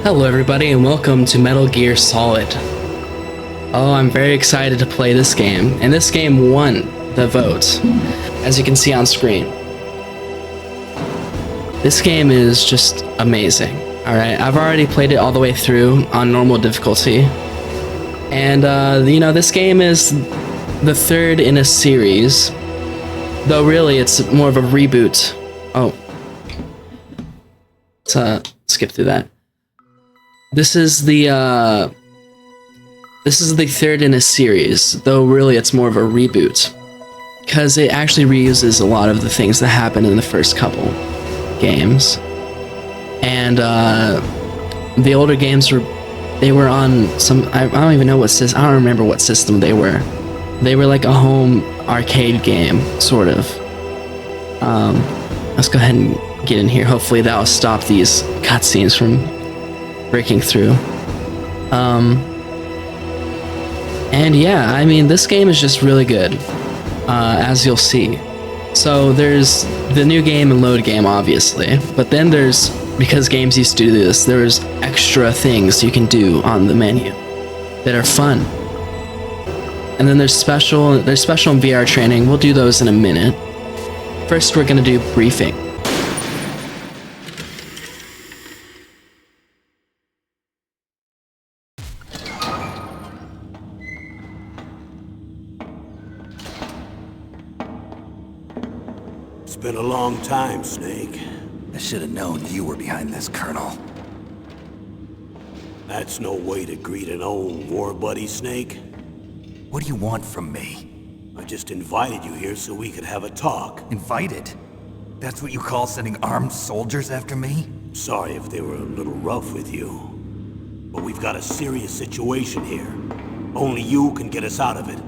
Hello everybody and welcome to Metal Gear Solid. Oh, I'm very excited to play this game, and this game won the vote, as you can see on screen. This game is just amazing, alright? I've already played it all the way through on normal difficulty, and this game is the third in a series, though really it's more of a reboot. Oh. Let's skip through that. This is the third in a series, though really it's more of a reboot, because it actually reuses a lot of the things that happened in the first couple games. And the older games were on some, I don't even know what system, I don't remember what system they were. They were like a home arcade game, sort of. Let's go ahead and get in here. Hopefully that'll stop these cutscenes from breaking through. And yeah, I mean, this game is just really good, as you'll see. So there's the new game and load game, obviously, but then there's, because games used to do this, there's extra things you can do on the menu that are fun. And then there's special and VR training. We'll do those in a minute. First, we're gonna do briefing. It's been a long time, Snake. I should have known you were behind this, Colonel. That's no way to greet an old war buddy, Snake. What do you want from me? I just invited you here so we could have a talk. Invited? That's what you call sending armed soldiers after me? Sorry if they were a little rough with you. But we've got a serious situation here. Only you can get us out of it.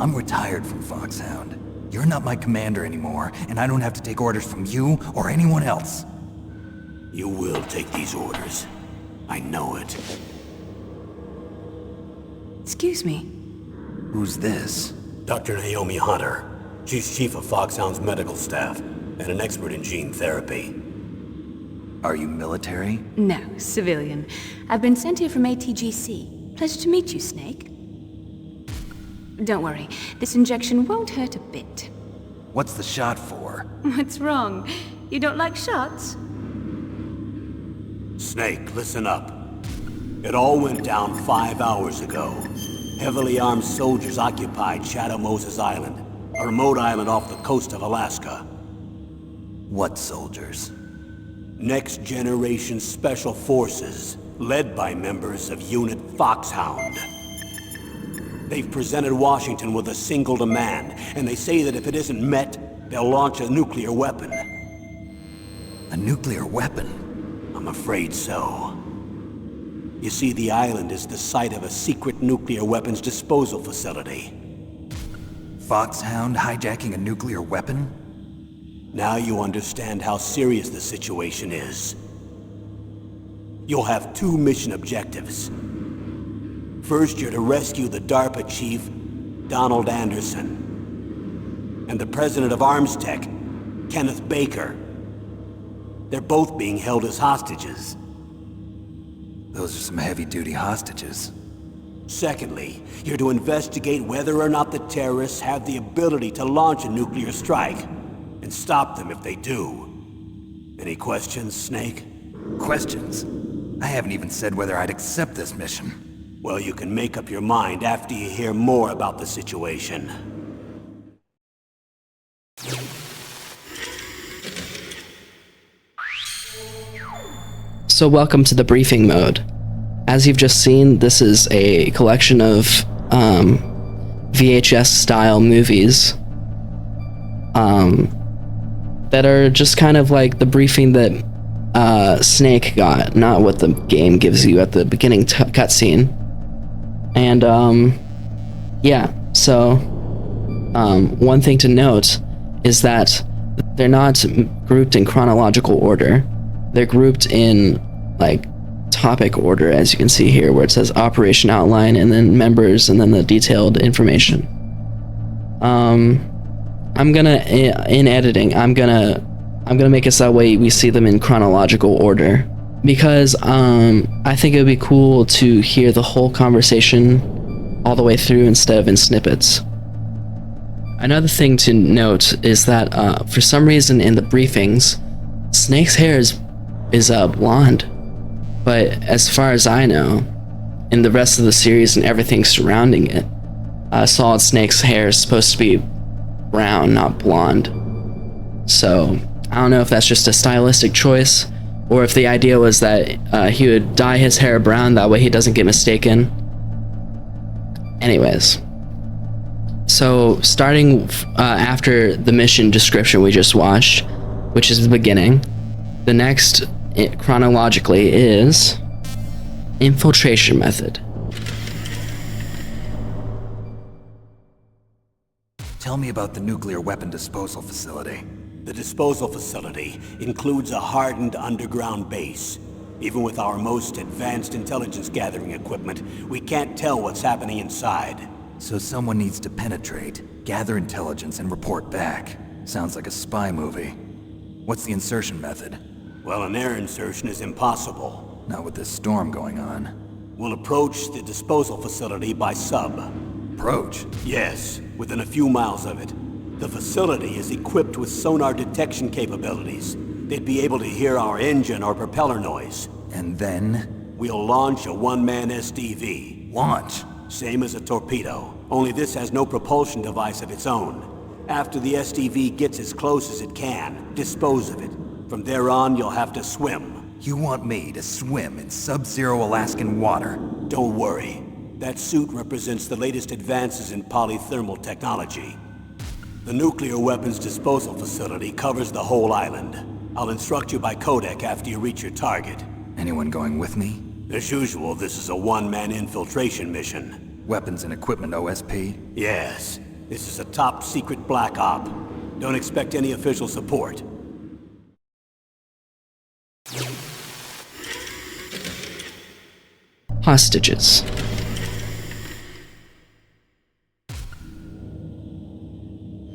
I'm retired from Foxhound. You're not my commander anymore, and I don't have to take orders from you or anyone else. You will take these orders. I know it. Excuse me. Who's this? Dr. Naomi Hunter. She's chief of Foxhound's medical staff, and an expert in gene therapy. Are you military? No, civilian. I've been sent here from ATGC. Pleasure to meet you, Snake. Don't worry, this injection won't hurt a bit. What's the shot for? What's wrong? You don't like shots? Snake, listen up. It all went down 5 hours ago. Heavily armed soldiers occupied Shadow Moses Island, a remote island off the coast of Alaska. What soldiers? Next Generation Special Forces, led by members of Unit Foxhound. They've presented Washington with a single demand, and they say that if it isn't met, they'll launch a nuclear weapon. A nuclear weapon? I'm afraid so. You see, the island is the site of a secret nuclear weapons disposal facility. Foxhound hijacking a nuclear weapon? Now you understand how serious the situation is. You'll have two mission objectives. First, you're to rescue the DARPA chief, Donald Anderson, and the president of Armstech, Kenneth Baker. They're both being held as hostages. Those are some heavy-duty hostages. Secondly, you're to investigate whether or not the terrorists have the ability to launch a nuclear strike, and stop them if they do. Any questions, Snake? Questions? I haven't even said whether I'd accept this mission. Well, you can make up your mind after you hear more about the situation. So welcome to the briefing mode. As you've just seen, this is a collection of VHS style movies that are just kind of like the briefing that Snake got, not what the game gives you at the beginning cutscene. And yeah, so one thing to note is that they're not grouped in chronological order. They're grouped in like topic order, as you can see here, where it says operation outline and then members and then the detailed information. I'm gonna, in editing, I'm gonna make it so that way we see them in chronological order. because I think it would be cool to hear the whole conversation all the way through instead of in snippets. Another thing to note is that for some reason in the briefings, Snake's hair is blonde, but as far as I know, in the rest of the series and everything surrounding it, Solid Snake's hair is supposed to be brown, not blonde. So I don't know if that's just a stylistic choice, or if the idea was that he would dye his hair brown, that way he doesn't get mistaken. Anyways, so starting after the mission description we just watched, which is the beginning, the next chronologically is infiltration method. Tell me about the nuclear weapon disposal facility. The disposal facility includes a hardened underground base. Even with our most advanced intelligence gathering equipment, we can't tell what's happening inside. So someone needs to penetrate, gather intelligence, and report back. Sounds like a spy movie. What's the insertion method? Well, an air insertion is impossible. Not with this storm going on. We'll approach the disposal facility by sub. Approach? Yes, within a few miles of it. The facility is equipped with sonar detection capabilities. They'd be able to hear our engine or propeller noise. And then? We'll launch a one-man SDV. Launch? Same as a torpedo, only this has no propulsion device of its own. After the SDV gets as close as it can, dispose of it. From there on, you'll have to swim. You want me to swim in sub-zero Alaskan water? Don't worry. That suit represents the latest advances in polythermal technology. The nuclear weapons disposal facility covers the whole island. I'll instruct you by codec after you reach your target. Anyone going with me? As usual, this is a one-man infiltration mission. Weapons and equipment OSP? Yes. This is a top-secret black op. Don't expect any official support. Hostages.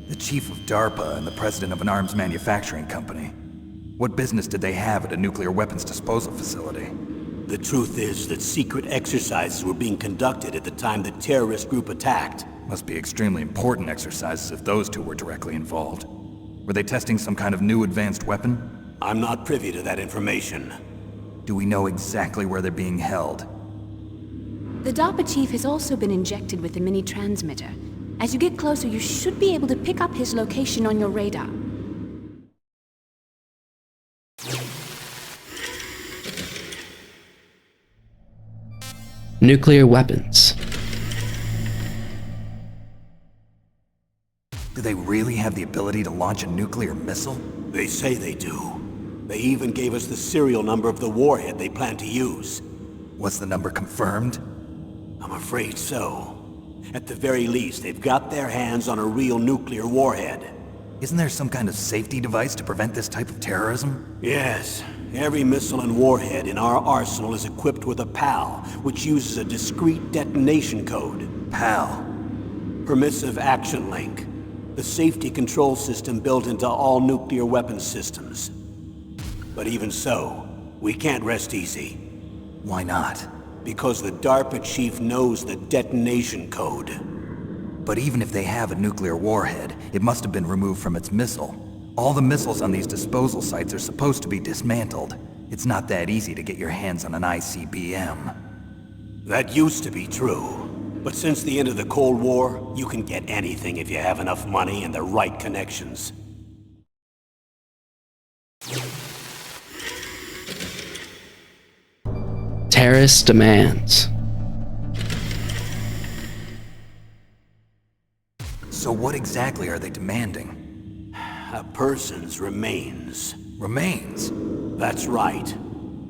The chief of DARPA and the president of an arms manufacturing company. What business did they have at a nuclear weapons disposal facility? The truth is that secret exercises were being conducted at the time the terrorist group attacked. Must be extremely important exercises if those two were directly involved. Were they testing some kind of new advanced weapon? I'm not privy to that information. Do we know exactly where they're being held? The DARPA chief has also been injected with a mini transmitter. As you get closer, you should be able to pick up his location on your radar. Nuclear weapons. Do they really have the ability to launch a nuclear missile? They say they do. They even gave us the serial number of the warhead they plan to use. Was the number confirmed? I'm afraid so. At the very least, they've got their hands on a real nuclear warhead. Isn't there some kind of safety device to prevent this type of terrorism? Yes. Every missile and warhead in our arsenal is equipped with a PAL, which uses a discrete detonation code. PAL. Permissive Action Link. The safety control system built into all nuclear weapons systems. But even so, we can't rest easy. Why not? Because the DARPA chief knows the detonation code. But even if they have a nuclear warhead, it must have been removed from its missile. All the missiles on these disposal sites are supposed to be dismantled. It's not that easy to get your hands on an ICBM. That used to be true. But since the end of the Cold War, you can get anything if you have enough money and the right connections. Terrorist demands. So what exactly are they demanding? A person's remains. Remains? That's right.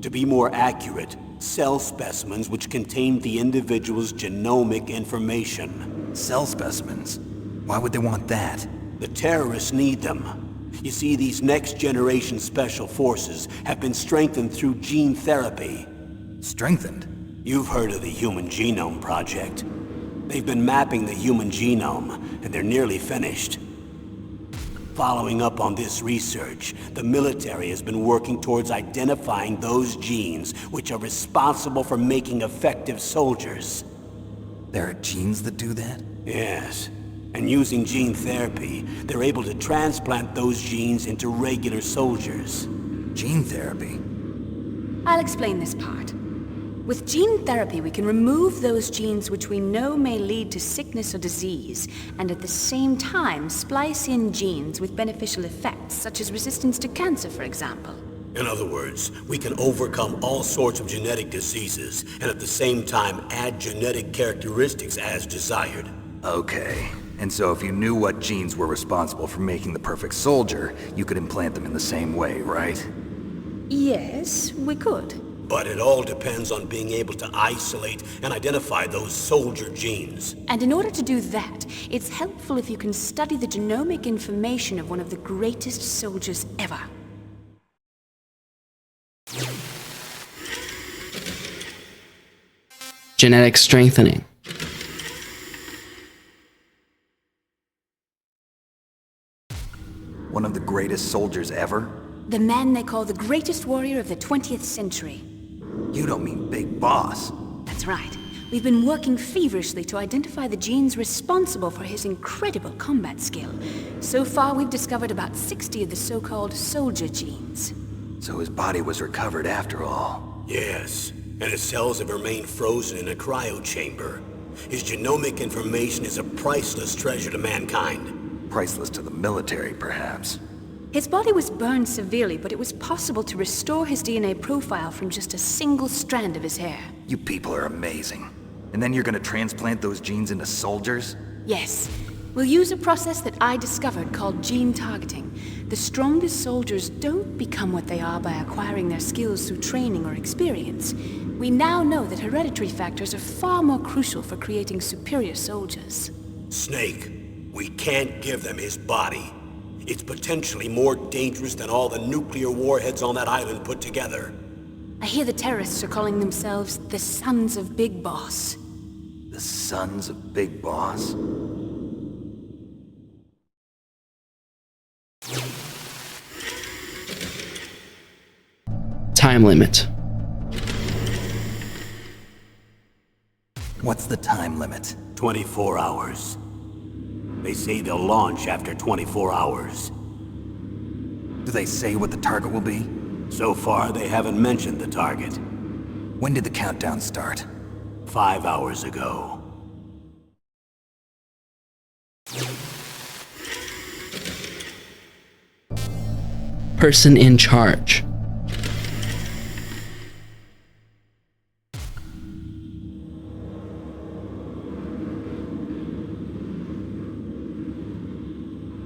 To be more accurate, cell specimens which contain the individual's genomic information. Cell specimens? Why would they want that? The terrorists need them. You see, these next-generation special forces have been strengthened through gene therapy. Strengthened? You've heard of the Human Genome Project. They've been mapping the human genome, and they're nearly finished. Following up on this research, the military has been working towards identifying those genes which are responsible for making effective soldiers. There are genes that do that? Yes. And using gene therapy, they're able to transplant those genes into regular soldiers. Gene therapy? I'll explain this part. With gene therapy, we can remove those genes which we know may lead to sickness or disease, and at the same time splice in genes with beneficial effects, such as resistance to cancer, for example. In other words, we can overcome all sorts of genetic diseases, and at the same time add genetic characteristics as desired. Okay. And so if you knew what genes were responsible for making the perfect soldier, you could implant them in the same way, right? Yes, we could. But it all depends on being able to isolate and identify those soldier genes. And in order to do that, it's helpful if you can study the genomic information of one of the greatest soldiers ever. Genetic strengthening. One of the greatest soldiers ever? The man they call the greatest warrior of the 20th century. You don't mean Big Boss. That's right. We've been working feverishly to identify the genes responsible for his incredible combat skill. So far, we've discovered about 60 of the so-called soldier genes. So his body was recovered after all. Yes, and his cells have remained frozen in a cryo chamber. His genomic information is a priceless treasure to mankind. Priceless to the military, perhaps. His body was burned severely, but it was possible to restore his DNA profile from just a single strand of his hair. You people are amazing. And then you're gonna transplant those genes into soldiers? Yes. We'll use a process that I discovered called gene targeting. The strongest soldiers don't become what they are by acquiring their skills through training or experience. We now know that hereditary factors are far more crucial for creating superior soldiers. Snake, we can't give them his body. It's potentially more dangerous than all the nuclear warheads on that island put together. I hear the terrorists are calling themselves the Sons of Big Boss. The Sons of Big Boss? Time limit. What's the time limit? 24 hours. They say they'll launch after 24 hours. Do they say what the target will be? So far, they haven't mentioned the target. When did the countdown start? 5 hours ago. Person in charge.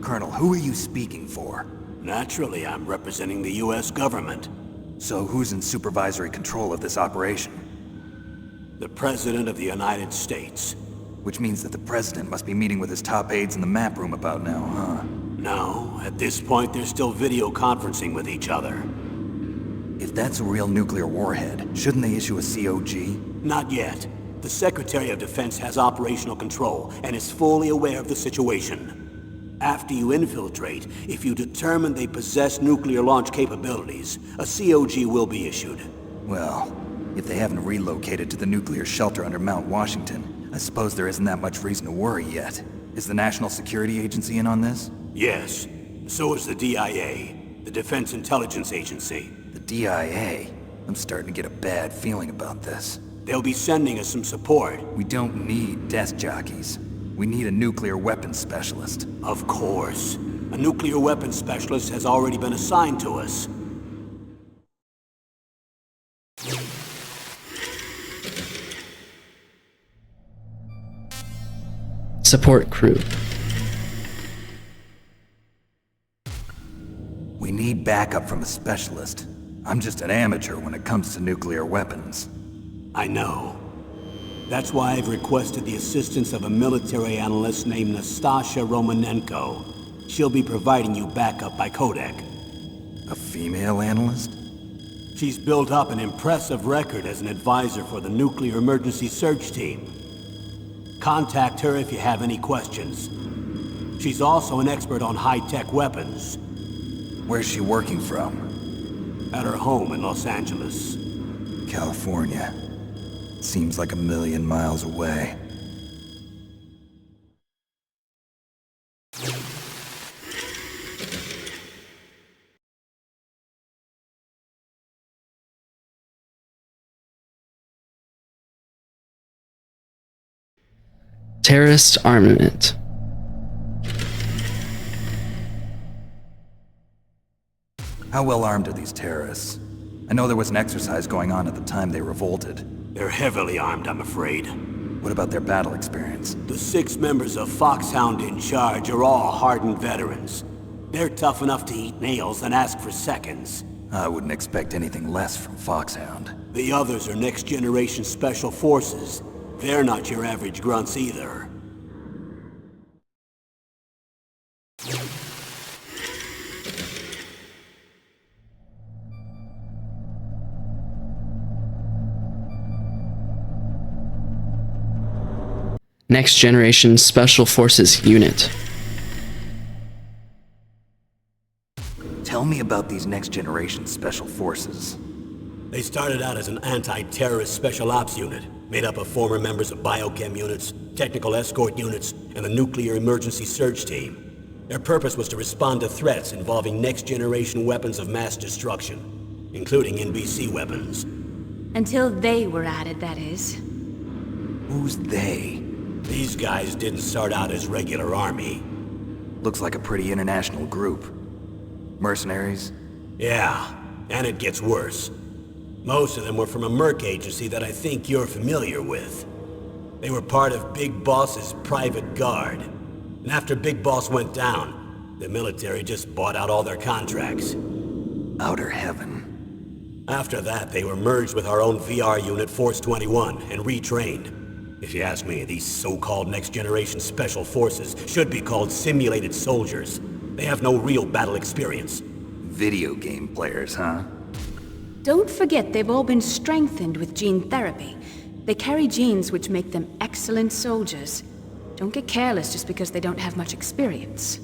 Colonel, who are you speaking for? Naturally, I'm representing the U.S. government. So who's in supervisory control of this operation? The President of the United States. Which means that the President must be meeting with his top aides in the map room about now, huh? No, at this point they're still video conferencing with each other. If that's a real nuclear warhead, shouldn't they issue a COG? Not yet. The Secretary of Defense has operational control and is fully aware of the situation. After you infiltrate, if you determine they possess nuclear launch capabilities, a COG will be issued. Well, if they haven't relocated to the nuclear shelter under Mount Washington, I suppose there isn't that much reason to worry yet. Is the National Security Agency in on this? Yes. So is the DIA, the Defense Intelligence Agency. The DIA? I'm starting to get a bad feeling about this. They'll be sending us some support. We don't need desk jockeys. We need a nuclear weapons specialist. Of course. A nuclear weapons specialist has already been assigned to us. Support crew. We need backup from a specialist. I'm just an amateur when it comes to nuclear weapons. I know. That's why I've requested the assistance of a military analyst named Nastasha Romanenko. She'll be providing you backup by codec. A female analyst? She's built up an impressive record as an advisor for the Nuclear Emergency Search Team. Contact her if you have any questions. She's also an expert on high-tech weapons. Where's she working from? At her home in Los Angeles. California. Seems like 1,000,000 miles away. Terrorist armament. How well armed are these terrorists? I know there was an exercise going on at the time they revolted. They're heavily armed, I'm afraid. What about their battle experience? The 6 members of Foxhound in charge are all hardened veterans. They're tough enough to eat nails and ask for seconds. I wouldn't expect anything less from Foxhound. The others are next-generation special forces. They're not your average grunts either. Next Generation Special Forces Unit. Tell me about these next-generation special forces. They started out as an anti-terrorist special ops unit, made up of former members of biochem units, technical escort units, and the nuclear emergency search team. Their purpose was to respond to threats involving next-generation weapons of mass destruction, including NBC weapons. Until they were added, that is. Who's they? These guys didn't start out as regular army. Looks like a pretty international group. Mercenaries? Yeah, and it gets worse. Most of them were from a merc agency that I think you're familiar with. They were part of Big Boss's private guard. And after Big Boss went down, the military just bought out all their contracts. Outer heaven. After that, they were merged with our own VR unit, Force 21, and retrained. If you ask me, these so-called next-generation special forces should be called simulated soldiers. They have no real battle experience. Video game players, huh? Don't forget they've all been strengthened with gene therapy. They carry genes which make them excellent soldiers. Don't get careless just because they don't have much experience.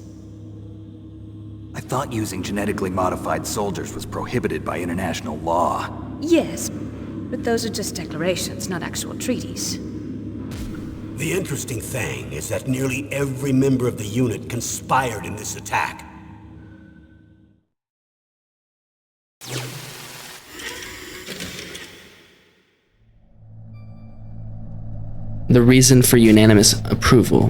I thought using genetically modified soldiers was prohibited by international law. Yes, but those are just declarations, not actual treaties. The interesting thing is that nearly every member of the unit conspired in this attack. The reason for unanimous approval.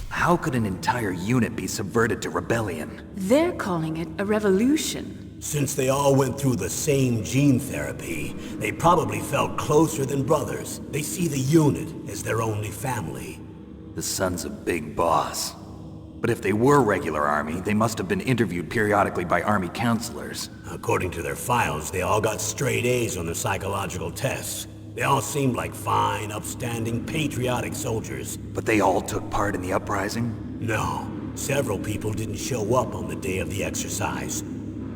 How could an entire unit be subverted to rebellion? They're calling it a revolution. Since they all went through the same gene therapy, they probably felt closer than brothers. They see the unit as their only family. The sons of Big Boss. But if they were regular army, they must have been interviewed periodically by army counselors. According to their files, they all got straight A's on their psychological tests. They all seemed like fine, upstanding, patriotic soldiers. But they all took part in the uprising? No, several people didn't show up on the day of the exercise.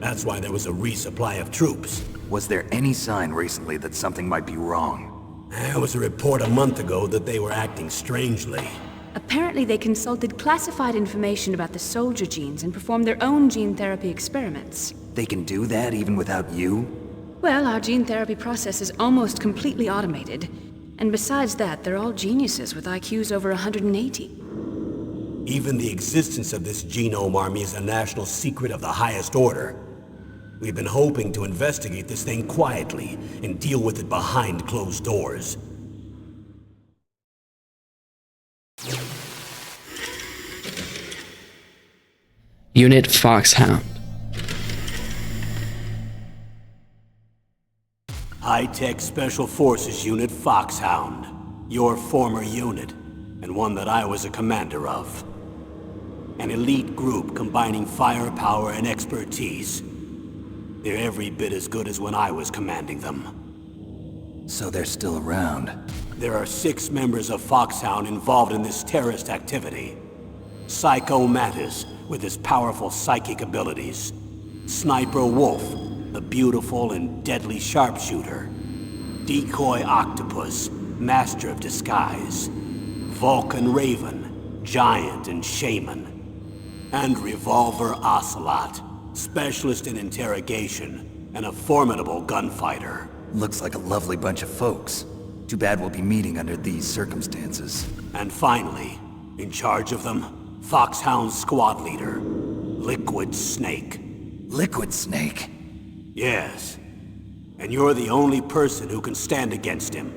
That's why there was a resupply of troops. Was there any sign recently that something might be wrong? There was a report a month ago that they were acting strangely. Apparently they consulted classified information about the soldier genes and performed their own gene therapy experiments. They can do that even without you? Well, our gene therapy process is almost completely automated. And besides that, they're all geniuses with IQs over 180. Even the existence of this genome army is a national secret of the highest order. We've been hoping to investigate this thing quietly and deal with it behind closed doors. Unit Foxhound. High-Tech Special Forces Unit Foxhound. Your former unit, and one that I was a commander of. An elite group combining firepower and expertise. They're every bit as good as when I was commanding them. So they're still around. There are 6 members of Foxhound involved in this terrorist activity. Psycho Mantis, with his powerful psychic abilities. Sniper Wolf, the beautiful and deadly sharpshooter. Decoy Octopus, master of disguise. Vulcan Raven, Giant and Shaman, and Revolver Ocelot, specialist in interrogation and a formidable gunfighter. Looks like a lovely bunch of folks. Too bad we'll be meeting under these circumstances. And finally, in charge of them, Foxhound's squad leader, Liquid Snake. Liquid Snake? Yes. And you're the only person who can stand against him.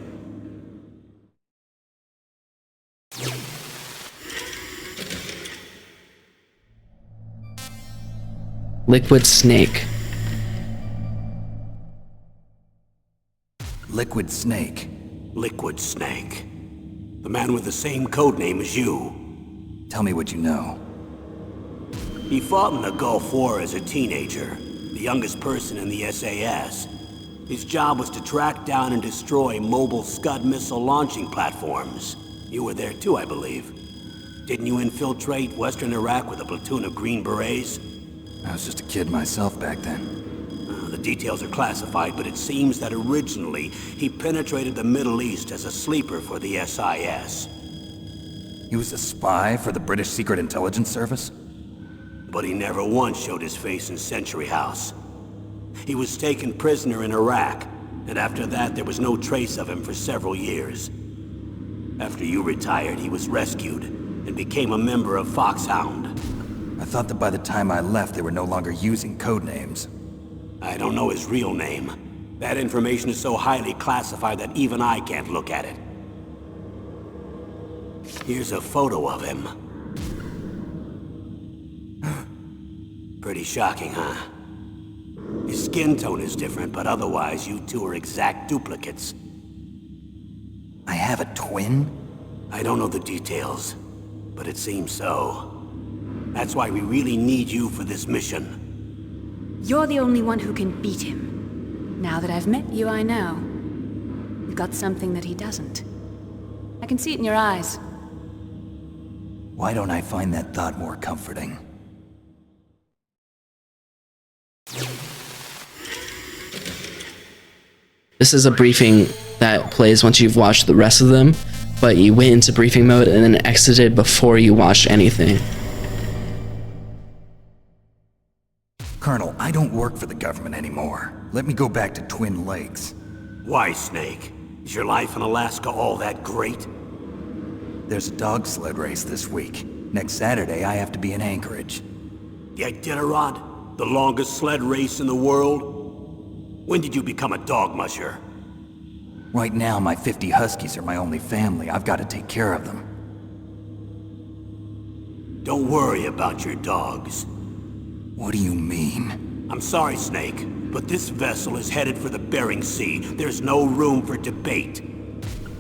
Liquid Snake. Liquid Snake. Liquid Snake. The man with the same codename as you. Tell me what you know. He fought in the Gulf War as a teenager, the youngest person in the SAS. His job was to track down and destroy mobile Scud missile launching platforms. You were there too, I believe. Didn't you infiltrate Western Iraq with a platoon of Green Berets? I was just a kid myself back then. The details are classified, but it seems that originally he penetrated the Middle East as a sleeper for the SIS. He was a spy for the British Secret Intelligence Service? But he never once showed his face in Century House. He was taken prisoner in Iraq, and after that there was no trace of him for several years. After you retired, he was rescued and became a member of Foxhound. I thought that by the time I left, they were no longer using code names. I don't know his real name. That information is so highly classified that even I can't look at it. Here's a photo of him. Pretty shocking, huh? His skin tone is different, but otherwise you two are exact duplicates. I have a twin? I don't know the details, but it seems so. That's why we really need you for this mission. You're the only one who can beat him. Now that I've met you, I know. You've got something that he doesn't. I can see it in your eyes. Why don't I find that thought more comforting? This is a briefing that plays once you've watched the rest of them, but you went into briefing mode and then exited before you watched anything. Colonel, I don't work for the government anymore. Let me go back to Twin Lakes. Why, Snake? Is your life in Alaska all that great? There's a dog sled race this week. Next Saturday, I have to be in Anchorage. The Iditarod? The longest sled race in the world? When did you become a dog musher? Right now, my 50 Huskies are my only family. I've got to take care of them. Don't worry about your dogs. What do you mean? I'm sorry, Snake, but this vessel is headed for the Bering Sea. There's no room for debate.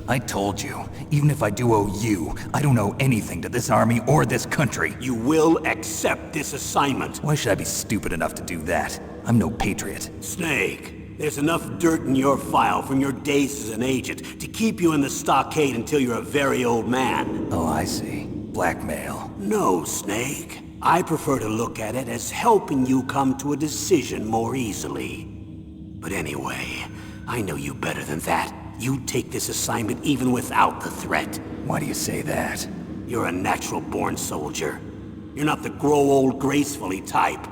I told you, even if I do owe you, I don't owe anything to this army or this country. You will accept this assignment. Why should I be stupid enough to do that? I'm no patriot. Snake, there's enough dirt in your file from your days as an agent to keep you in the stockade until you're a very old man. Oh, I see. Blackmail. No, Snake. I prefer to look at it as helping you come to a decision more easily. But anyway, I know you better than that. You'd take this assignment even without the threat. Why do you say that? You're a natural-born soldier. You're not the grow old gracefully type.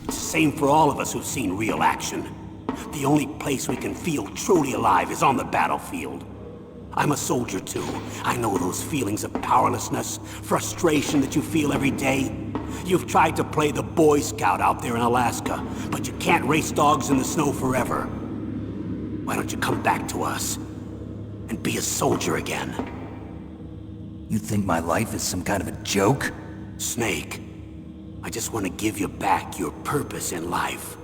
It's the same for all of us who've seen real action. The only place we can feel truly alive is on the battlefield. I'm a soldier too. I know those feelings of powerlessness, frustration that you feel every day. You've tried to play the Boy Scout out there in Alaska, but you can't race dogs in the snow forever. Why don't you come back to us and be a soldier again? You think my life is some kind of a joke? Snake, I just want to give you back your purpose in life.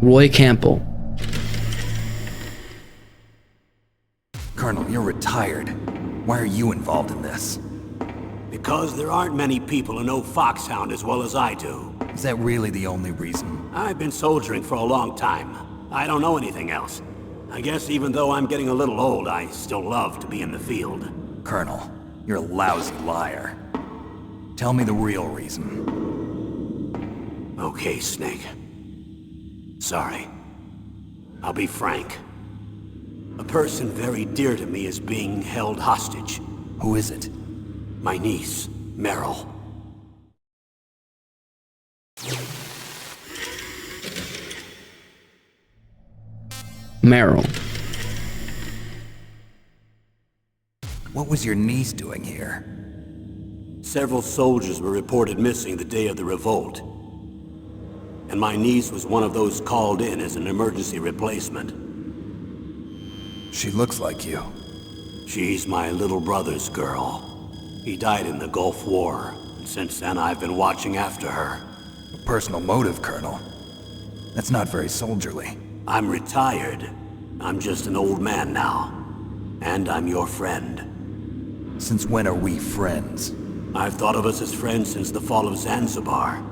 Roy Campbell. Colonel, you're retired. Why are you involved in this? Because there aren't many people who know Foxhound as well as I do. Is that really the only reason? I've been soldiering for a long time. I don't know anything else. I guess even though I'm getting a little old, I still love to be in the field. Colonel, you're a lousy liar. Tell me the real reason. Okay, Snake. Sorry. I'll be frank. A person very dear to me is being held hostage. Who is it? My niece, Meryl. Meryl. What was your niece doing here? Several soldiers were reported missing the day of the revolt. And my niece was one of those called in as an emergency replacement. She looks like you. She's my little brother's girl. He died in the Gulf War, and since then I've been watching after her. A personal motive, Colonel. That's not very soldierly. I'm retired. I'm just an old man now. And I'm your friend. Since when are we friends? I've thought of us as friends since the fall of Zanzibar.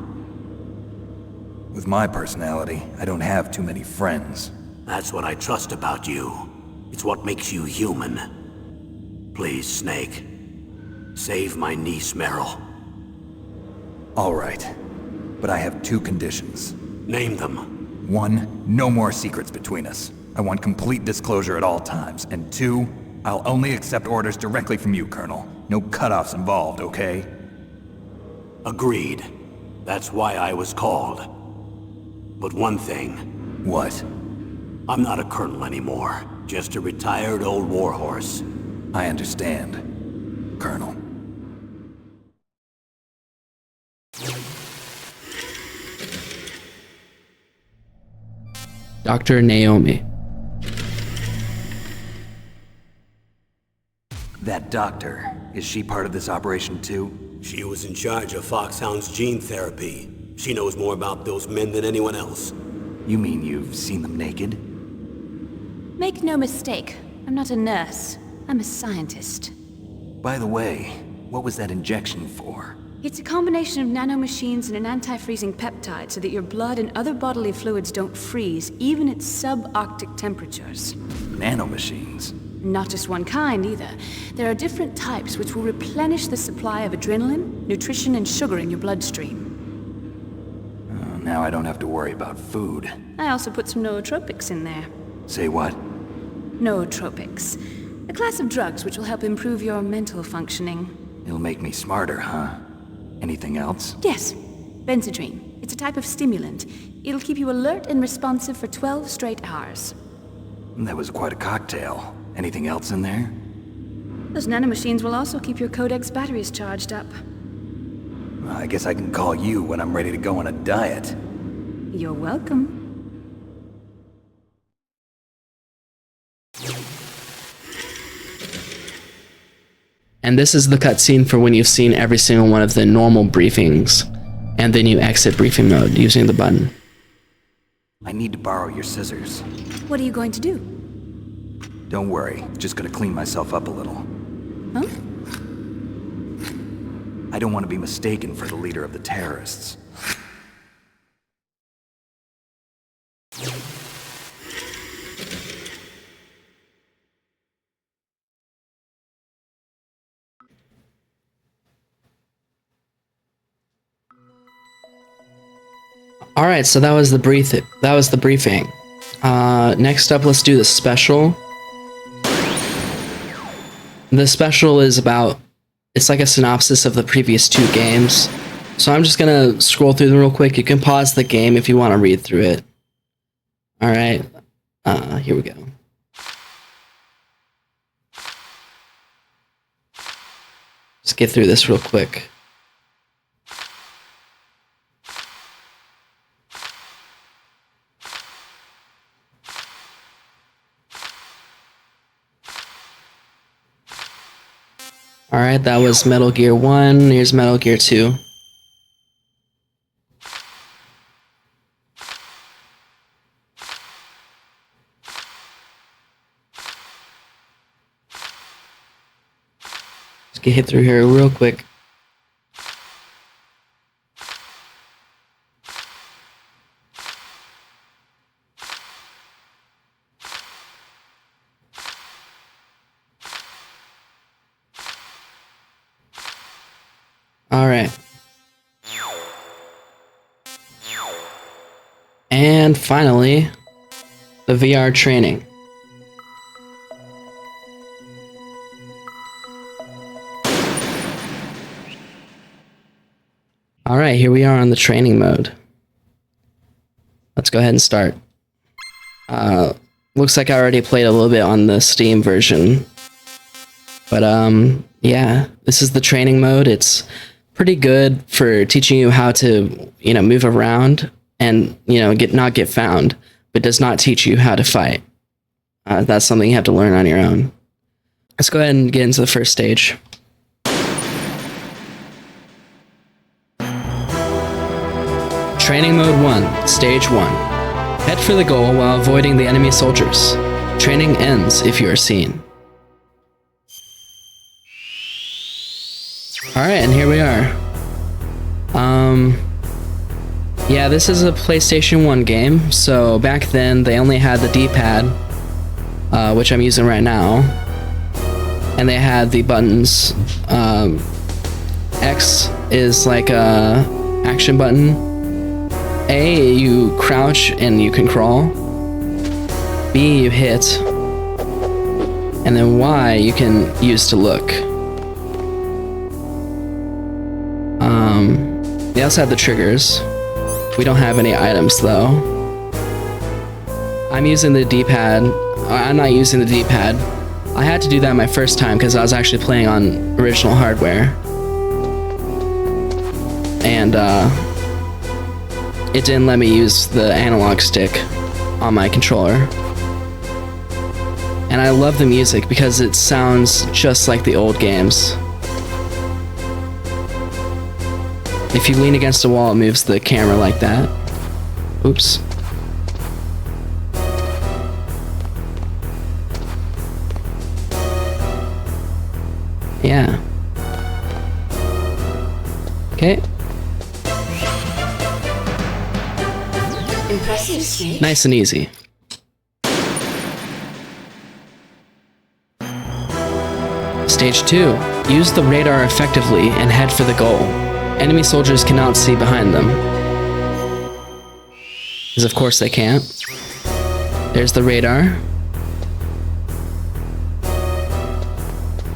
With my personality, I don't have too many friends. That's what I trust about you. It's what makes you human. Please, Snake. Save my niece, Meryl. All right. But I have two conditions. Name them. 1, no more secrets between us. I want complete disclosure at all times. And 2, I'll only accept orders directly from you, Colonel. No cutoffs involved, okay? Agreed. That's why I was called. But one thing. What? I'm not a colonel anymore. Just a retired old warhorse. I understand, Colonel. Dr. Naomi. That doctor, is she part of this operation too? She was in charge of Foxhound's gene therapy. She knows more about those men than anyone else. You mean you've seen them naked? Make no mistake, I'm not a nurse. I'm a scientist. By the way, what was that injection for? It's a combination of nanomachines and an anti-freezing peptide so that your blood and other bodily fluids don't freeze, even at subarctic temperatures. Nanomachines? Not just one kind, either. There are different types which will replenish the supply of adrenaline, nutrition, and sugar in your bloodstream. Now I don't have to worry about food. I also put some nootropics in there. Say what? Nootropics. A class of drugs which will help improve your mental functioning. It'll make me smarter, huh? Anything else? Yes. Benzedrine. It's a type of stimulant. It'll keep you alert and responsive for 12 straight hours. That was quite a cocktail. Anything else in there? Those nanomachines will also keep your Codex batteries charged up. Well, I guess I can call you when I'm ready to go on a diet. You're welcome. And this is the cutscene for when you've seen every single one of the normal briefings, and then you exit briefing mode using the button. I need to borrow your scissors. What are you going to do? Don't worry, just gonna clean myself up a little. Huh? I don't want to be mistaken for the leader of the terrorists. All right, so that was the briefing. Next up, let's do the special. The special is it's like a synopsis of the previous 2 games. So I'm just gonna scroll through them real quick. You can pause the game if you want to read through it. All right, here we go. Let's get through this real quick. Alright, that was Metal Gear 1. Here's Metal Gear 2. Let's get hit through here real quick. And finally, the VR training. Alright, here we are on the training mode. Let's go ahead and start. Looks like I already played a little bit on the Steam version. But yeah, this is the training mode. It's pretty good for teaching you how to, move around and, not get found, but does not teach you how to fight. That's something you have to learn on your own. Let's go ahead and get into the first stage. Training Mode 1, Stage 1. Head for the goal while avoiding the enemy soldiers. Training ends if you are seen. Alright, and here we are. Yeah, this is a PlayStation 1 game, so back then they only had the D-pad, which I'm using right now, and they had the buttons. X is like a action button. A, you crouch and you can crawl. B, you hit. And then Y, you can use to look. They also have the triggers. We don't have any items though. I'm using the D-pad. I'm not using the D-pad. I had to do that my first time because I was actually playing on original hardware. And it didn't let me use the analog stick on my controller. And I love the music because it sounds just like the old games. If you lean against a wall, it moves the camera like that. Oops. Yeah. Okay. Impressive, Snake. Nice and easy. Stage 2. Use the radar effectively and head for the goal. Enemy soldiers cannot see behind them. Because of course they can't. There's the radar.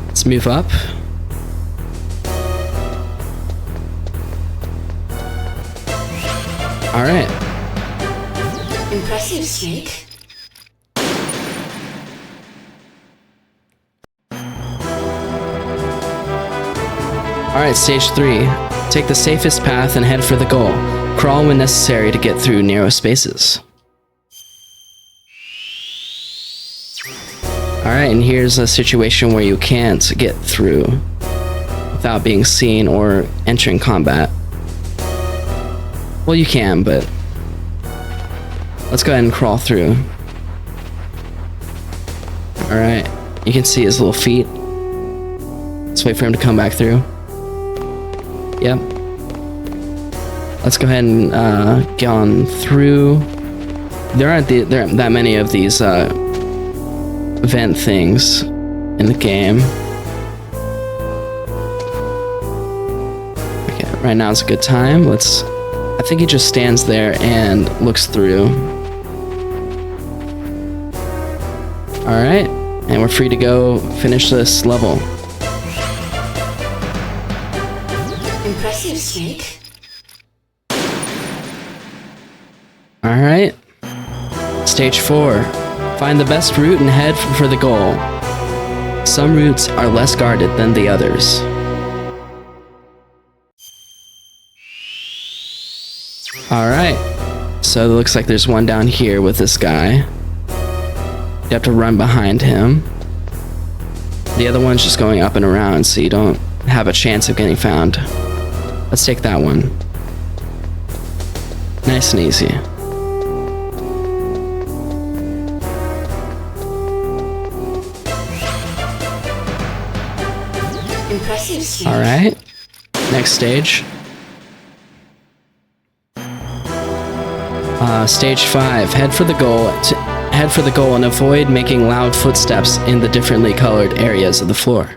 Let's move up. Alright. Impressive, Snake. Alright, stage 3. Take the safest path and head for the goal. Crawl when necessary to get through narrow spaces. Alright, and here's a situation where you can't get through without being seen or entering combat. Well, you can, but let's go ahead and crawl through. Alright, you can see his little feet. Let's wait for him to come back through. Yep. Let's go ahead and get on through. There aren't that many of these vent things in the game. Okay, right now is a good time. I think he just stands there and looks through. Alright, and we're free to go finish this level. Impressive, Snake. Alright. Stage 4. Find the best route and head for the goal. Some routes are less guarded than the others. Alright. So it looks like there's one down here with this guy. You have to run behind him. The other one's just going up and around, so you don't have a chance of getting found. Let's take that one. Nice and easy. Impressive, Snake. Alright. Next stage. Stage 5. Head for the goal and avoid making loud footsteps in the differently colored areas of the floor.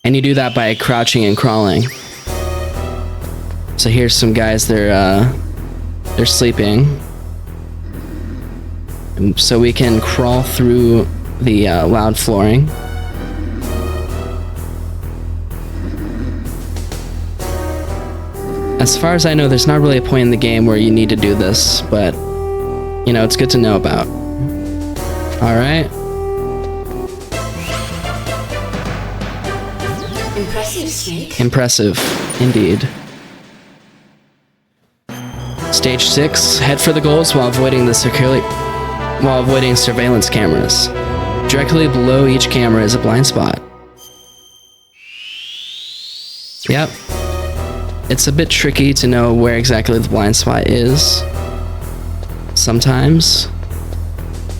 And you do that by crouching and crawling. So here's some guys, they're sleeping. so we can crawl through the loud flooring. As far as I know, there's not really a point in the game where you need to do this, but, you know, it's good to know about. Alright. Impressive, Snake. Impressive, indeed. Stage 6, head for the goals while avoiding surveillance cameras. Directly below each camera is a blind spot. Yep. It's a bit tricky to know where exactly the blind spot is. Sometimes.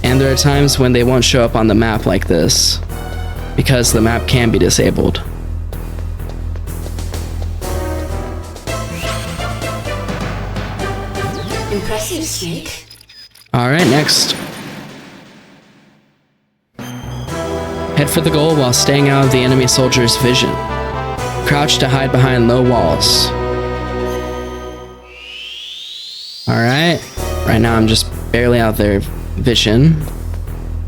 And there are times when they won't show up on the map like this, because the map can be disabled. Impressive, Snake. Alright, next. Head for the goal while staying out of the enemy soldier's vision. Crouch to hide behind low walls. Alright. Right now I'm just barely out of their vision.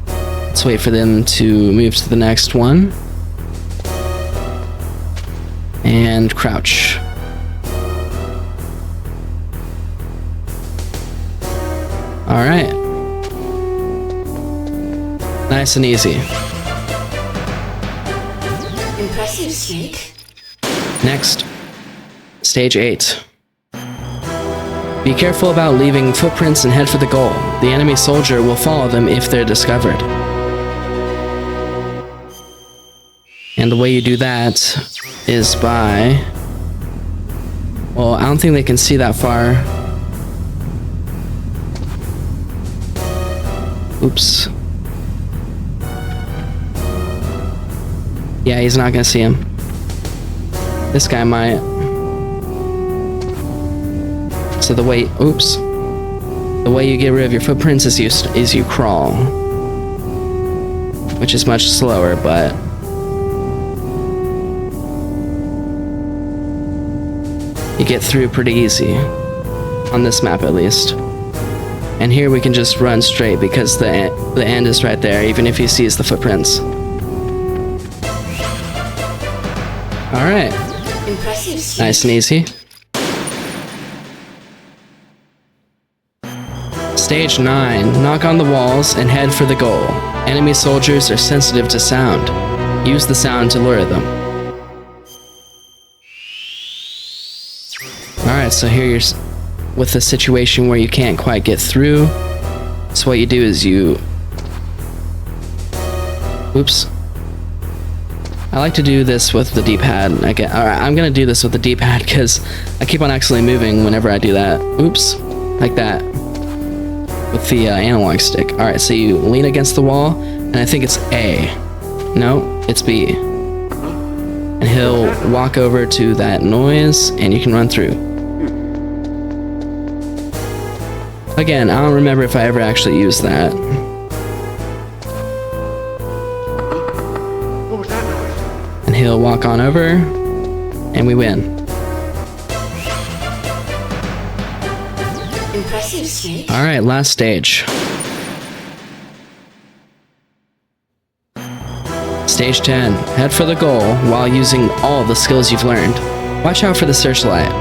Let's wait for them to move to the next one. And crouch. Alright. Nice and easy. Impressive, Snake. Next, stage 8. Be careful about leaving footprints and head for the goal. The enemy soldier will follow them if they're discovered. And the way you do that is by... Well, I don't think they can see that far. Oops. Yeah, he's not gonna see him. This guy might. So the way, oops. The way you get rid of your footprints is you crawl. Which is much slower, but... you get through pretty easy. On this map, at least. And here we can just run straight because the end is right there, even if he sees the footprints. Alright. Impressive. Nice and easy. Stage 9. Knock on the walls and head for the goal. Enemy soldiers are sensitive to sound. Use the sound to lure them. Alright, so here you're with a situation where you can't quite get through. So what you do is you... Oops. I like to do this with the D-pad. Alright, I'm gonna do this with the D-pad because I keep on accidentally moving whenever I do that. Oops. Like that. With the analog stick. Alright, so you lean against the wall, and I think it's A. No, it's B. And he'll walk over to that noise, and you can run through. Again, I don't remember if I ever actually used that. And he'll walk on over, and we win. Impressive, Snake. Alright, last stage. Stage 10. Head for the goal while using all the skills you've learned. Watch out for the searchlight.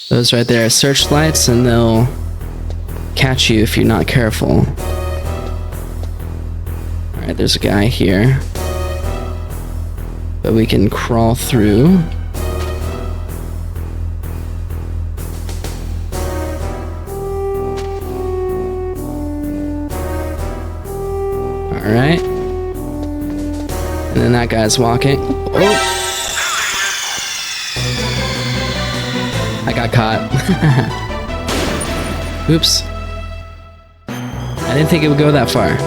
Those right there are searchlights, and they'll catch you if you're not careful. Alright, there's a guy here. But we can crawl through. Alright. And then that guy's walking. Oh! I got caught. Oops. I didn't think it would go that far.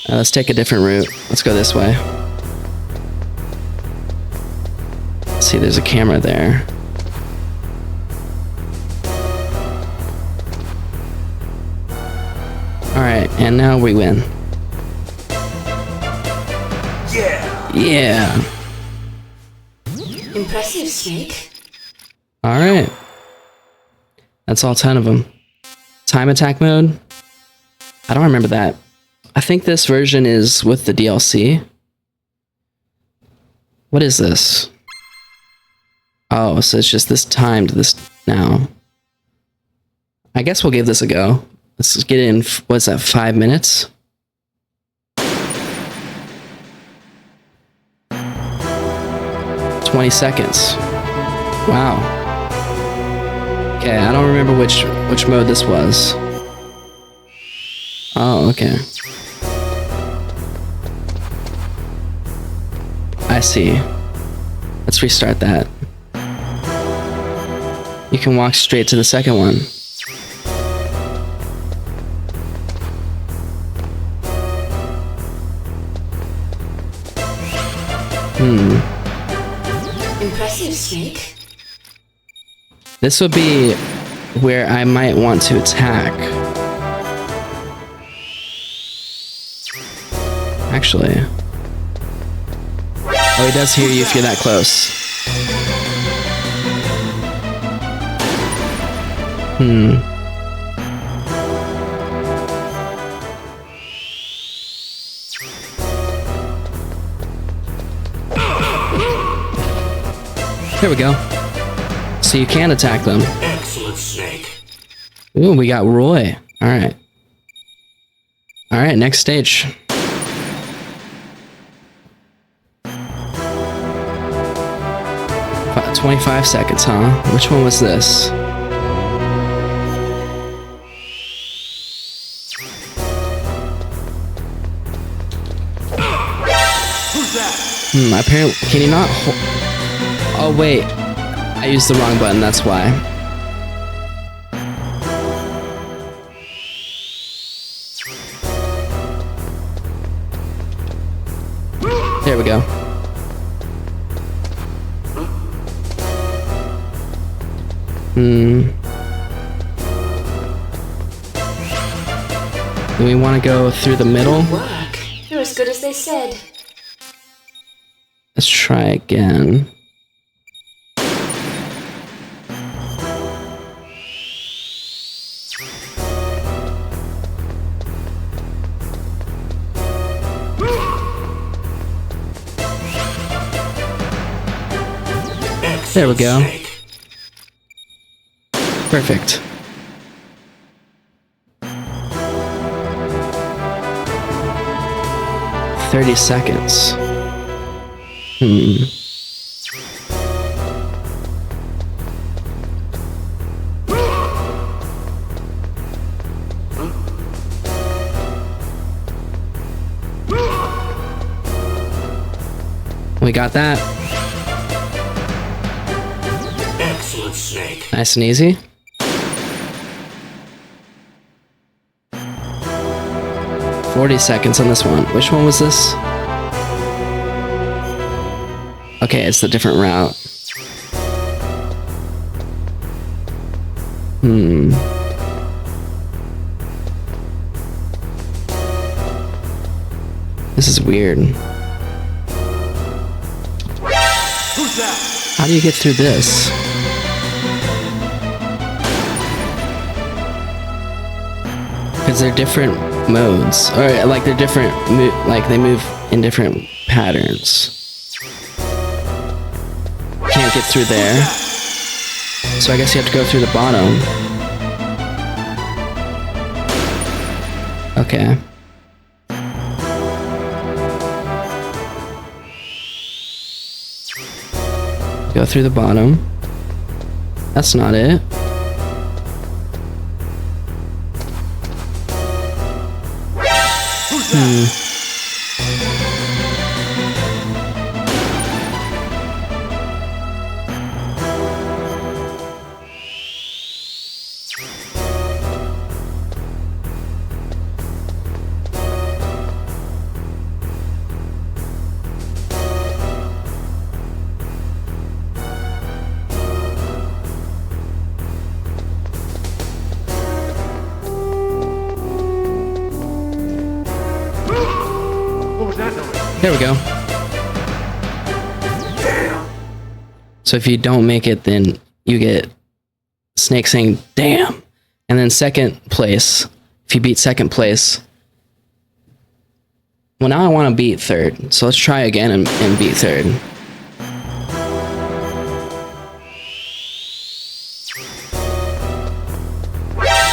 Let's take a different route. Let's go this way. Let's see, there's a camera there. Alright, and now we win. Yeah! Yeah! Impressive, Snake. Alright. That's all 10 of them. Time attack mode? I don't remember that. I think this version is with the DLC. What is this? Oh, so it's just this timed this now. I guess we'll give this a go. Let's get in, what's that, 5 minutes? $20 seconds. Wow. Okay, I don't remember which mode this was. Oh, okay. I see. Let's restart that. You can walk straight to the second one. Impressive, Snake. This would be where I might want to attack. Actually. Oh, he does hear you if you're that close. There we go. So you can attack them. Excellent, Snake. Ooh, we got Roy. Alright. Alright, next stage. About 25 seconds, huh? Which one was this? Who's that? Apparently, can you not oh, wait. I used the wrong button, that's why. There we go. Do we want to go through the middle? Work. You're as good as they said. Let's try again. There we go. Perfect. $30 seconds. We got that. Excellent, Snake. Nice and easy. $40 seconds on this one. Which one was this? Okay, it's the different route. This is weird. Who's that? How do you get through this? Because they're different modes, or like they're different, like they move in different patterns. Can't get through there, so I guess you have to go through the bottom. Okay. Go through the bottom. That's not it. There we go. So if you don't make it, then you get Snake saying, damn. And then second place, if you beat second place. Well, now I want to beat third. So let's try again and beat third.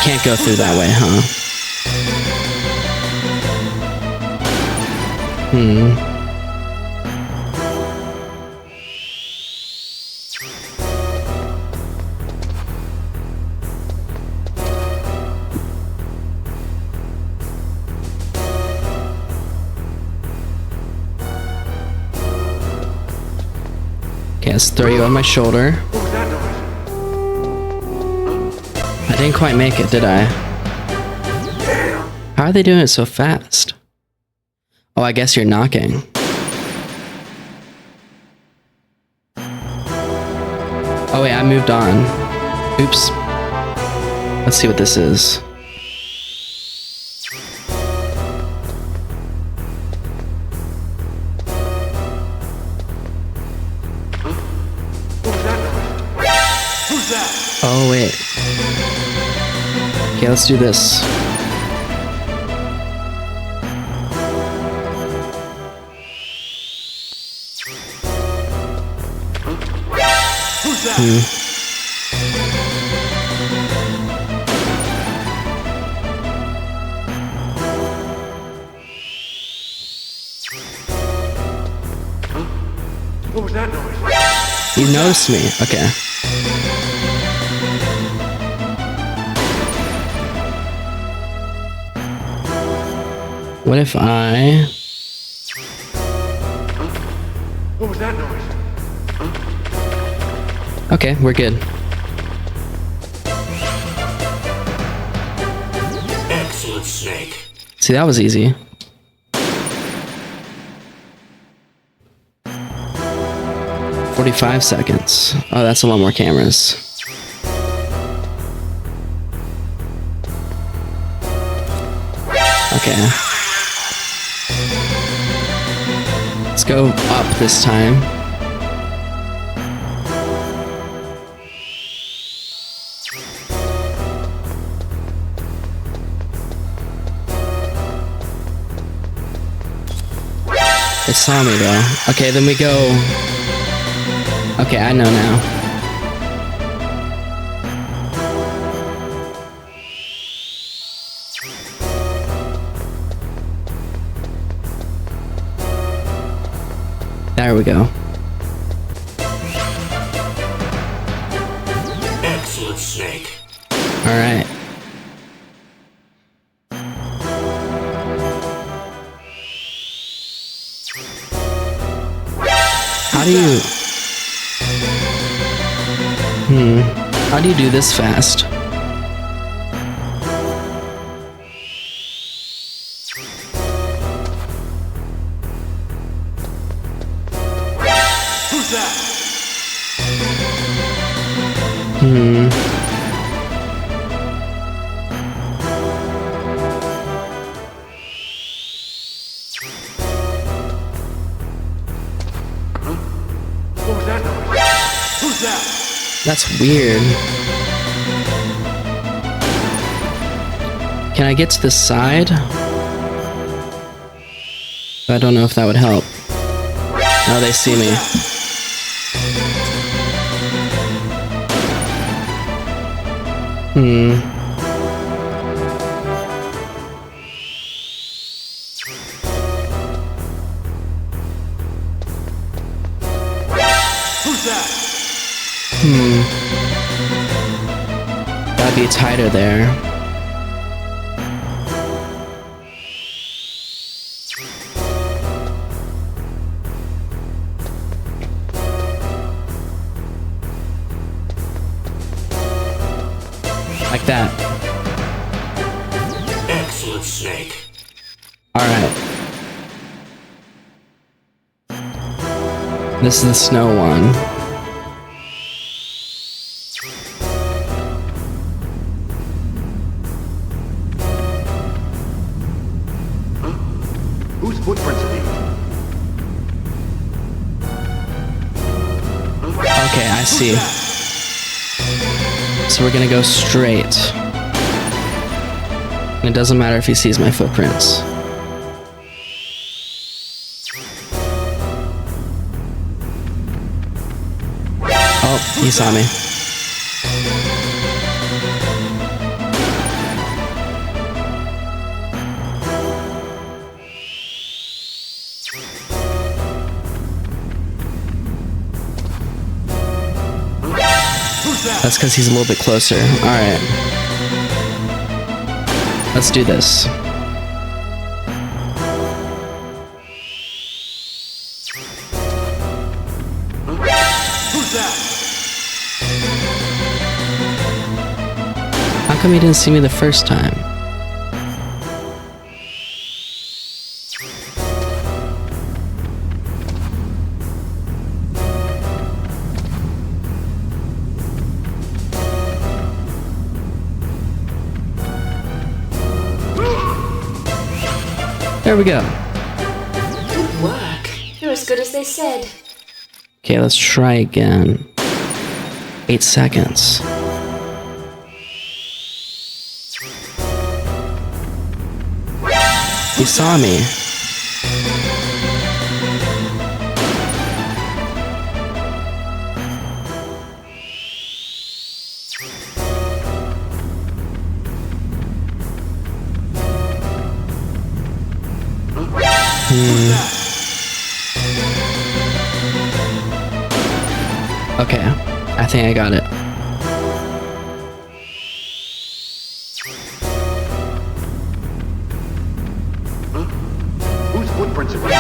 Can't go through that way, huh? Okay, let's throw you on my shoulder. I didn't quite make it, did I? How are they doing it so fast? Oh, I guess you're knocking. Oh wait, I moved on. Oops. Let's see what this is. Oh wait. Okay, let's do this. What was that noise? You noticed me. Okay. What if I... What was that noise? Okay, we're good. Excellent, Snake. See, that was easy. "45 seconds. Oh, that's a lot more cameras. Okay. Let's go up this time. It saw me though. Okay, then we go... Okay, I know now. There we go. Excellent, Snake. All right. How do you... How do you do this fast? Who's that? What was that noise? Who's that? That's weird. Can I get to the side? I don't know if that would help. Oh, they see me. Who's that? Gotta be tighter there. Like that. Excellent, Snake. Alright. This is the snow one. Whose footprints are these? Okay, I see. So we're gonna go straight. And it doesn't matter if he sees my footprints. Oh, he saw me. That's because he's a little bit closer. Alright. Let's do this. Who's that? How come he didn't see me the first time? There we go. Good work. You're as good as they said. Okay, let's try again. 8 seconds. He saw me. Okay, I think I got it. Whose footprints are these?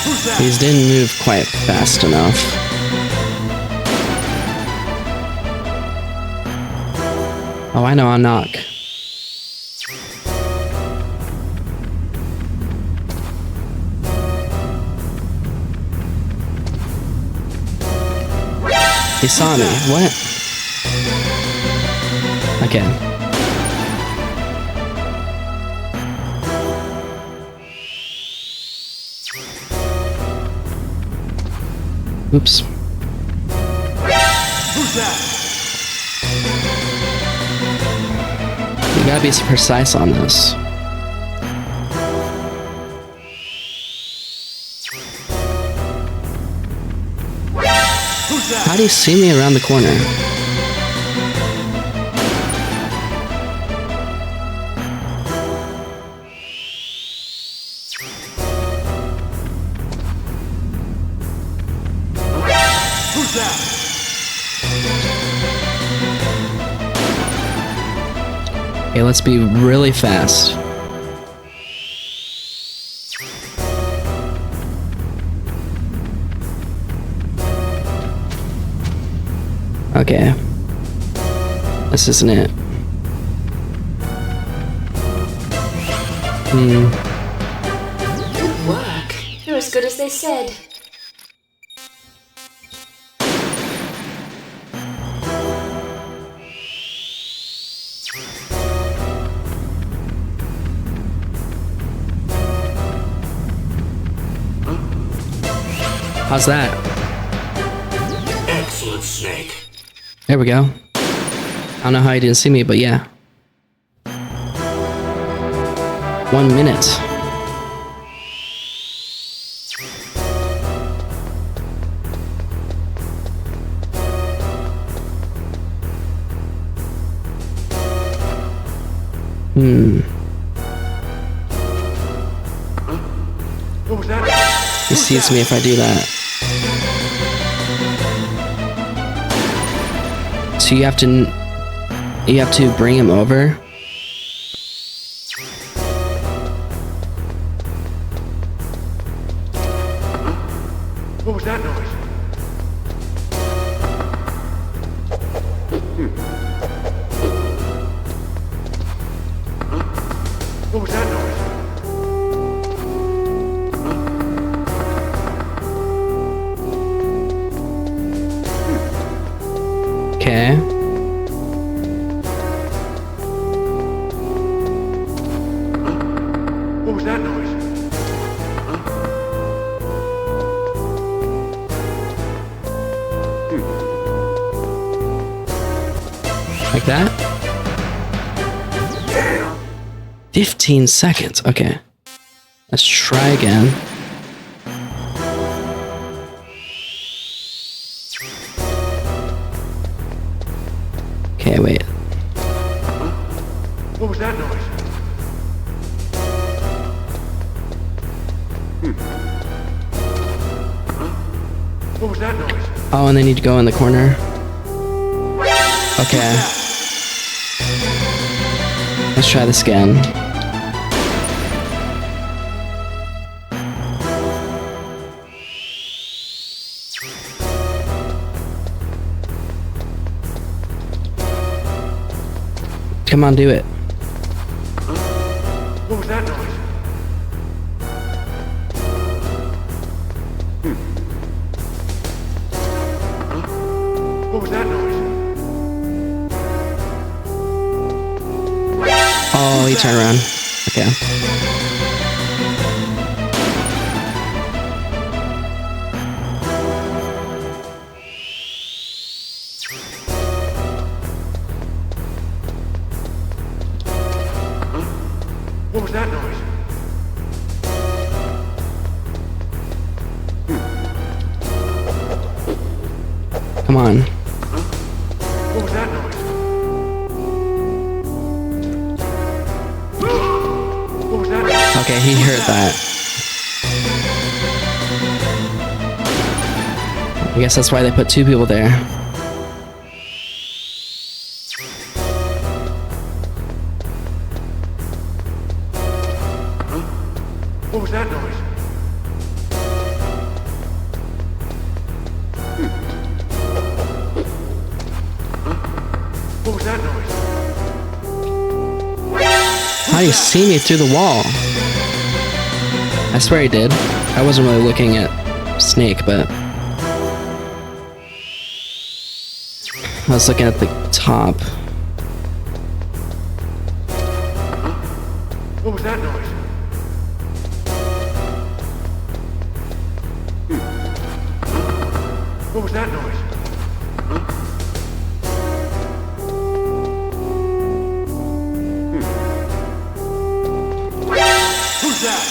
Who's that? These didn't move quite fast enough. Oh, I know, I'll knock. He saw me. What? Okay. Oops. Who's that? You gotta be precise on this. Who's that? How do you see me around the corner? Who's that? Okay, let's be really fast. Okay. This isn't it. Good work. You're as good as they said. How's that? Excellent, Snake. There we go. I don't know how he didn't see me, but yeah. 1 minute. What was that? He sees me if I do that. So you have to bring him over. What was that noise? What was that noise? Okay. What was that noise? Like that? 15 seconds. Okay. Let's try again. Okay, wait. What was that noise? What was that noise? Oh, and they need to go in the corner. Okay. Let's try this again. Come on, do it. What was that noise? What was that noise? Oh, he turned around. Okay. What was that noise? Come on. What was that noise? What was that noise? Okay, he heard that. I guess that's why they put 2 people there. What was that noise? What was that noise? How do you see me through the wall? I swear he did. I wasn't really looking at Snake, but I was looking at the top. What was that noise? What was that noise? Who's that?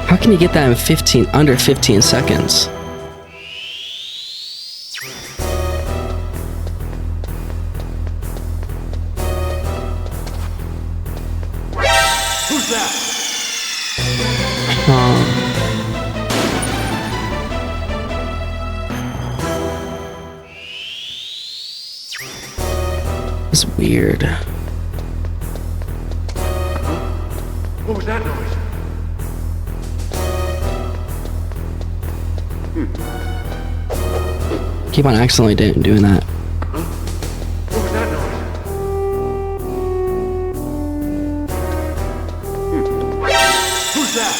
How can you get that in under 15 seconds? Who's that? It's weird. What was that noise? Keep on accidentally doing that. What was that noise? Who's that?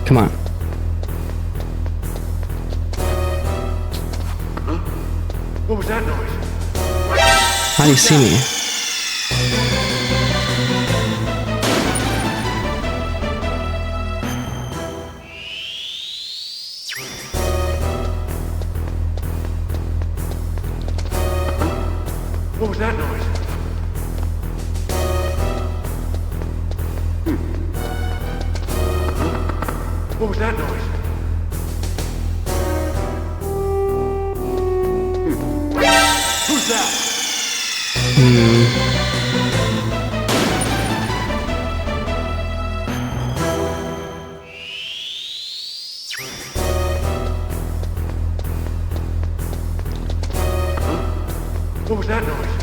Come on. What was that noise? How do you see me? What was that noise? What was that noise? Who's that? What was that noise?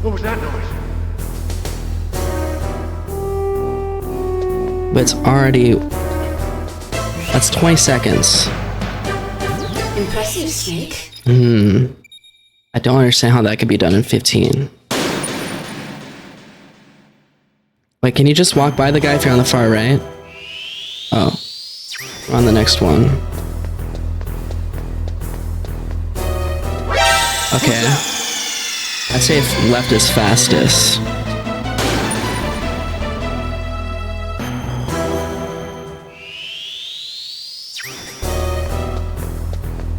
What was that noise? But it's already... That's 20 seconds. Impressive, Snake. I don't understand how that could be done in 15. Wait, can you just walk by the guy if you're on the far right? Oh. We're on the next one. Okay. I'd say if left is fastest.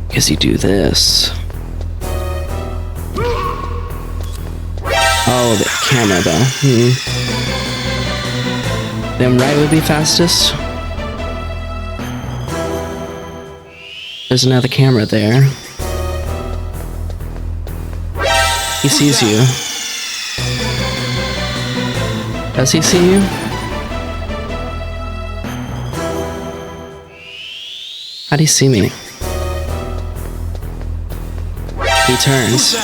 Because you do this. Oh, the camera though. Then right would be fastest. There's another camera there. He sees you. Does he see you? How'd he see me? He turns.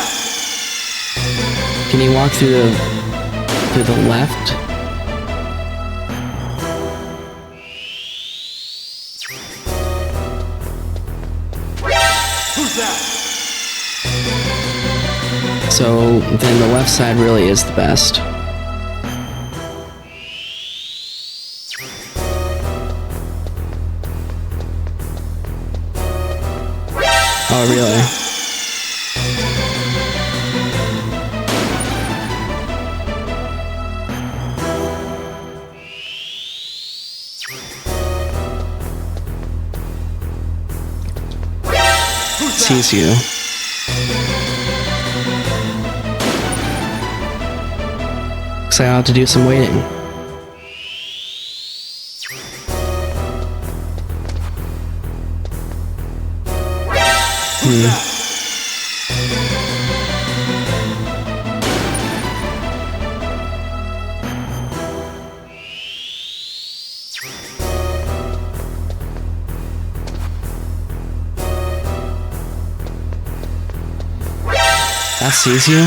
Can you walk through the left? Who's that? So then the left side really is the best. Oh, really? Sees you. Looks like I'll have to do some waiting. That sees you?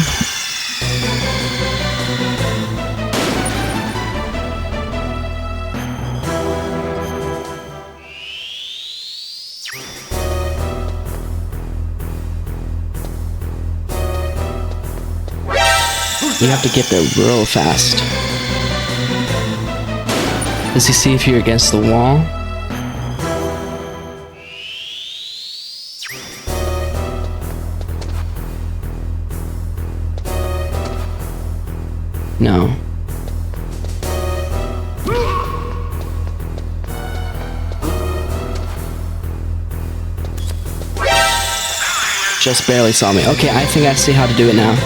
You have to get there real fast. Does he see if you're against the wall? No. Just barely saw me. Okay, I think I see how to do it now.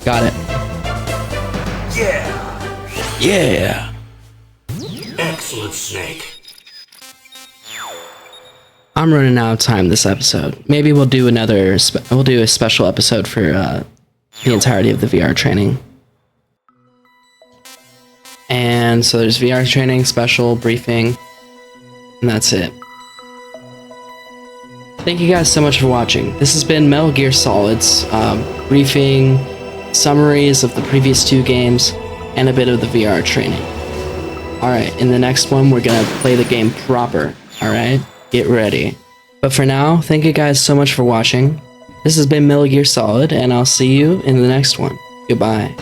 Got it. Yeah! Yeah. Excellent, Snake. I'm running out of time this episode. Maybe we'll do another. We'll do a special episode for the entirety of the VR training. And so there's VR training, special briefing, and that's it. Thank you guys so much for watching. This has been Metal Gear Solid's briefing, summaries of the previous 2 games, and a bit of the VR training. Alright, in the next one, we're gonna play the game proper. Alright, get ready. But for now, thank you guys so much for watching. This has been Metal Gear Solid, and I'll see you in the next one. Goodbye.